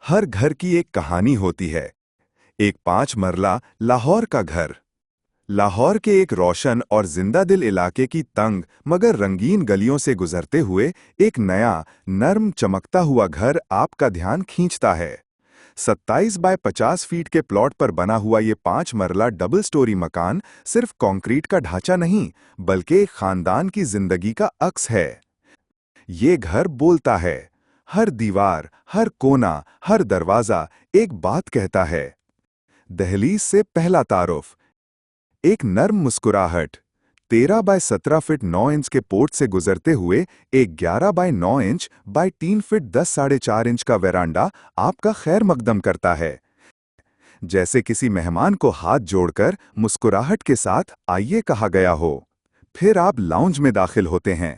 हर घर की एक कहानी होती है। एक 5 मरला लाहौर का घर। लाहौर के एक रोशन और जिंदा दिल इलाके की तंग मगर रंगीन गलियों से गुजरते हुए एक नया नर्म चमकता हुआ घर आपका ध्यान खींचता है। 27 बाय 50 फीट के प्लॉट पर बना हुआ ये 5 मरला डबल स्टोरी मकान सिर्फ कंक्रीट का ढांचा नहीं, बल्कि एक खानदान की जिंदगी का अक्स है। ये घर बोलता है। हर दीवार, हर कोना, हर दरवाजा एक बात कहता है। दहलीज से पहला तारुफ। एक नर्म मुस्कुराहट। 13 बाय 17 फीट 9 इंच के पोर्ट से गुजरते हुए एक 11 बाय 9 इंच बाय 3 फीट 10 साढ़े 4 इंच का वेरांडा आपका खैर मकदम करता है। जैसे किसी मेहमान को हाथ जोड़कर मुस्कुराहट के साथ आइए कहा गया हो। फिर आप लाउंज में दाखिल होते हैं।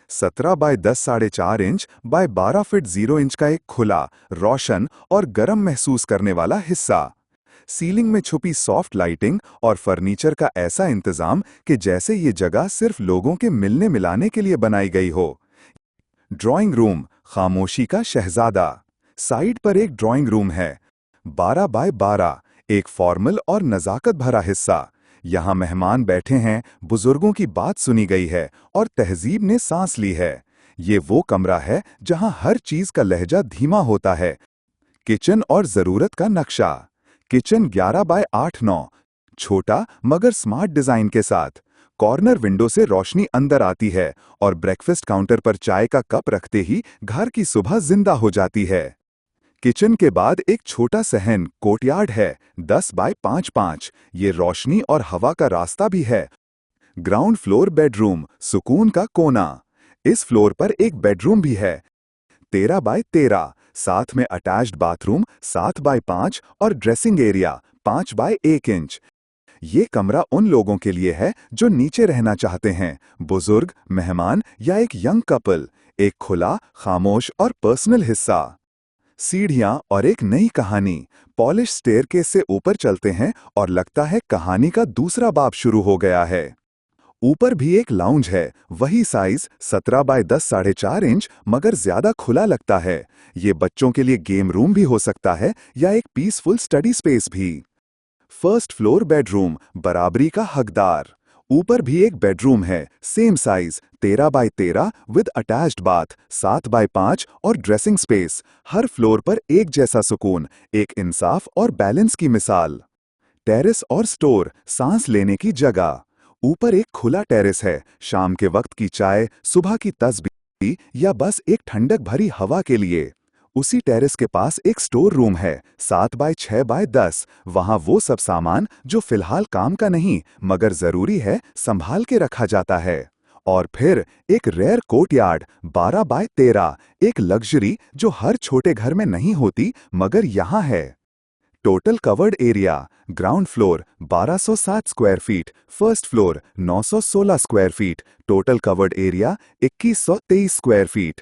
17 बाय 10 साढ़े 4 इंच बाय 12 फीट 0 इंच का एक खुला, रोशन और गर्म महसूस करने वाला हिस्सा। सीलिंग में छुपी सॉफ्ट लाइटिंग और फर्नीचर का ऐसा इंतजाम कि जैसे ये जगह सिर्फ लोगों के मिलने मिलाने के लिए बनाई गई हो। ड्राइंग रूम, खामोशी का शहजादा। साइड पर एक ड्राइंग रूम है। 12 बाय 12, एक फॉर्मल और नजाकत भरा हिस्सा। यहाँ मेहमान बैठे हैं, बुजुर्गों की बात सुनी गई है और तहजीब ने सांस ली है। ये वो कमरा है जहाँ हर चीज का लहजा धीमा होता है। किचन और जरूरत का नक्शा। किचन 11 बाय 8-9, छोटा मगर स्मार्ट डिजाइन के साथ। कॉर्नर विंडो से रोशनी अंदर आती है और ब्रेकफास्ट काउंटर पर चाय का कप रखते ही घर की सुबह जिंदा हो जाती है। किचन के बाद एक छोटा सहन कोर्टयार्ड है, 10 बाय 5-5। ये रोशनी और हवा का रास्ता भी है। ग्राउंड फ्लोर बेडरूम, सुकून का कोना। इस फ्लोर पर एक बेडरूम भी है, 13 बाय 13, साथ में अटैच्ड बाथरूम 7 बाय 5 और ड्रेसिंग एरिया 5 बाय 1 इंच। ये कमरा उन लोगों के लिए है जो नीचे रहना चाहते हैं, बुजुर्ग, मेहमान या एक यंग कपल। एक खुला, खामोश और पर्सनल हिस्सा। सीढ़ियां और एक नई कहानी। पॉलिश स्टेयरकेस से ऊपर चलते हैं और लगता है कहानी का दूसरा बाब शुरू हो गया है। ऊपर भी एक लाउंज है, वही साइज 17 बाय 10 साढ़े 4 इंच, मगर ज्यादा खुला लगता है। ये बच्चों के लिए गेम रूम भी हो सकता है या एक पीसफुल स्टडी स्पेस भी। फर्स्ट फ्लोर बेडरूम, बराबरी का हकदार। ऊपर भी एक बेडरूम है, same size 13 by 13 with attached bath 7 by 5 और ड्रेसिंग स्पेस। हर फ्लोर पर एक जैसा सुकून, एक इंसाफ और बैलेंस की मिसाल। टेरेस और स्टोर, सांस लेने की जगह। ऊपर एक खुला टेरेस है, शाम के वक्त की चाय, सुबह की तस्बीह या बस एक ठंडक भरी हवा के लिए। उसी टेरेस के पास एक स्टोर रूम है, 7 बाय 6 बाय 10। वहां वो सब सामान जो फिलहाल काम का नहीं मगर जरूरी है, संभाल के रखा जाता है। और फिर एक रेयर कोर्टयार्ड, 12 बाय 13, एक लग्जरी जो हर छोटे घर में नहीं होती मगर यहाँ है। Total covered area. Ground floor 1260 square feet, first floor 916 square feet, total covered area 2123 square feet.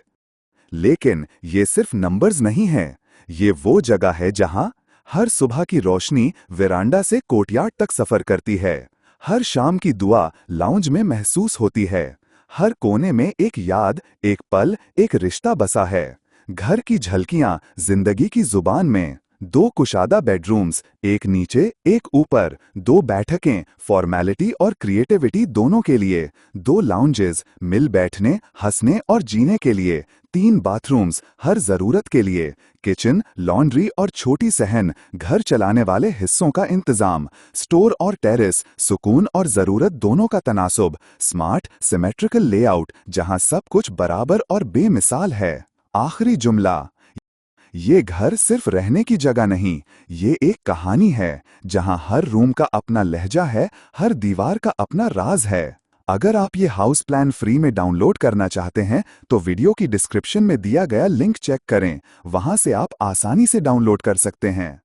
लेकिन ये सिर्फ नंबर्स नहीं हैं, ये वो जगह है जहां हर सुबह की रोशनी वेरांडा से कोर्टयार्ड तक सफर करती है। हर शाम की दुआ लाउंज में महसूस होती है। हर कोने में एक याद, एक पल, एक रिश्ता बसा है। घर की झलकियां जिंदगी की जुबान में। 2 कुशादा बेडरूम्स, एक नीचे एक ऊपर। 2 बैठकें, फॉर्मेलिटी और क्रिएटिविटी दोनों के लिए। 2 लाउंजेस, मिल बैठने, हंसने और जीने के लिए। 3 बाथरूम्स, हर जरूरत के लिए। किचन, लॉन्ड्री और छोटी सहन, घर चलाने वाले हिस्सों का इंतजाम। स्टोर और टेरेस, सुकून और जरूरत दोनों का तनासुब। स्मार्ट सिमेट्रिकल लेआउट जहां सब कुछ बराबर और बेमिसाल है। आखिरी जुमला, ये घर सिर्फ रहने की जगह नहीं, ये एक कहानी है जहां हर रूम का अपना लहजा है, हर दीवार का अपना राज है। अगर आप ये हाउस प्लान फ्री में डाउनलोड करना चाहते हैं तो वीडियो की डिस्क्रिप्शन में दिया गया लिंक चेक करें, वहां से आप आसानी से डाउनलोड कर सकते हैं।